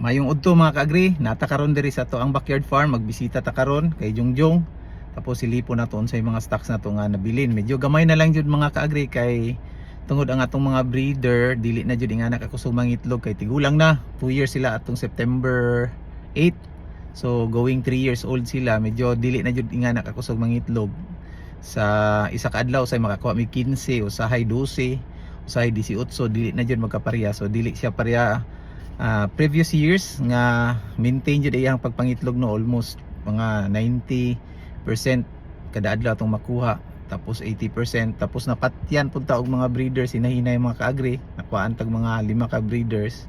Mayong udto mga kaagri, nata karon diri sa to ang backyard farm, magbisita ta karon kay Jungjung. Tapos silipon na to sa mga stocks na to nga nabilin. Medyo gamay na lang jud mga kaagri kay tungod ang atong mga breeder dili na jud ingana kakusumang itlog kay tigulang na. 2 years sila atong September 8. So going 3 years old sila, medyo dili na jud ingana kakusumang itlog. Sa isa ka adlaw say makakuha mi 15 usahay 12, usahay 18, dili na jud magkapareha. So dili siya pareha previous years nga maintain jud iyang pagpangitlog no, almost mga 90% kada adlaw tong makuha, tapos 80%, tapos napatyan punta og mga breeders hinahinay mga kaagri, nakuhaan tag mga 5 ka breeders.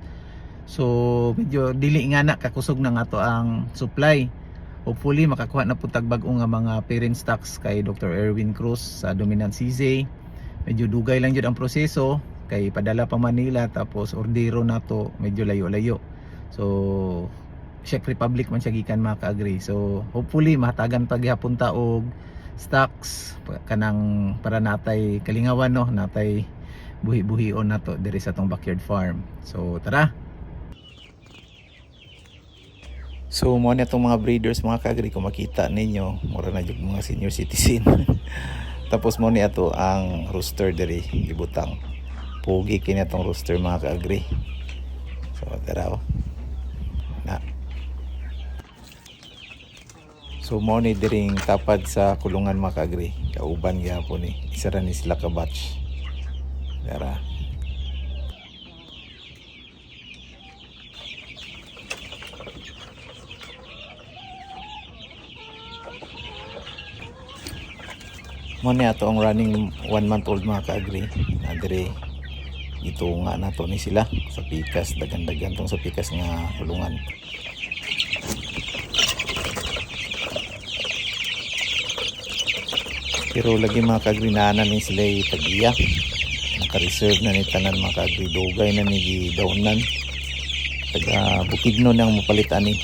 So medyo dili nga na kakusog na nga to ang supply. Hopefully makakuha na putag bag-o nga mga parent stocks kay Dr. Erwin Cruz sa Dominant CZ. Medyo dugay lang jud ang proseso kay padala pa Manila, tapos ordero na to medyo layo-layo. So Czech Republic man siya gikan mga kaagri. So hopefully mahatagan pa gyapon ta og stocks kanang para natay kalingawan no, natay buhi-buhion na to diri sa tong backyard farm. So tara. So mo na itong mga breeders mga kaagri, kung makita ninyo mura na yung mga senior citizen. Tapos mo niya to ang rooster diri gibutang. Pugi kini itong rooster mga kaagri. So tara na. So mo ni diring tapad sa kulungan mga kaagri, kauban gyapon ni isa ra ni sila ka batch. Tara. Mo ni ato ang running 1 month old mga kaagri na dire ito nga nato ni sila sa pikas, dagan-dagan tong sa pikas nga kulungan. Pero lagi mga kaagri naanan ni sila tag-iya, naka-reserve na ni tanan mga kaagri, dugay na ni gidawnan, taga Bukidnon nang mapalitan ni.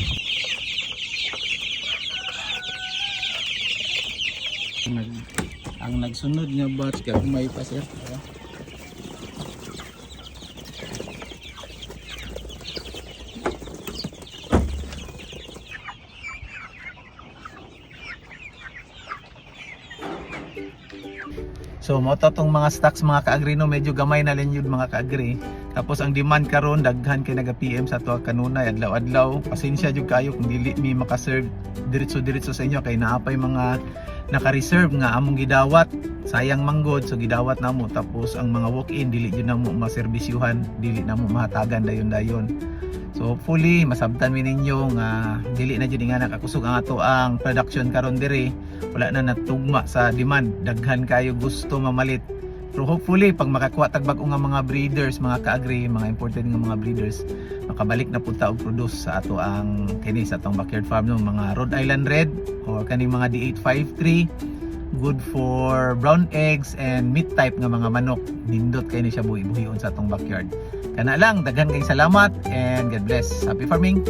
Ang nagsunod nga batch kay may pa sir. So mo to tong mga stocks mga kaagri no, medyo gamay na lang yun mga kaagri. Tapos ang demand karon daghan kay naga PM sa to kanunay adlaw-adlaw. Pasensya jud kayo kung dili mi maka-serve diretso sa inyo kay naapay mga naka-reserve nga among gidawat. Sayang manggod so gidawat namo, tapos ang mga walk-in dili jud namo maserbisyuhan, dili namo mahatagan dayon-dayon. So hopefully masabtan mi ninyo nga dili na jud nga nakakusog ang ato ang production karon diri. Wala na natugma sa demand, daghan kayo gusto mamalit. So hopefully pag makakuha tag bag-o nga mga breeders mga kaagri, mga imported nga mga breeders, makabalik na punta og produce sa ato ang kini sa atong backyard farm no, mga Rhode Island Red or kani mga D853, good for brown eggs and meat type nga mga manok. Nindot kay ni siya buhi-buhion sa atong backyard. Kana lang, daghan kay salamat and God bless. Happy farming.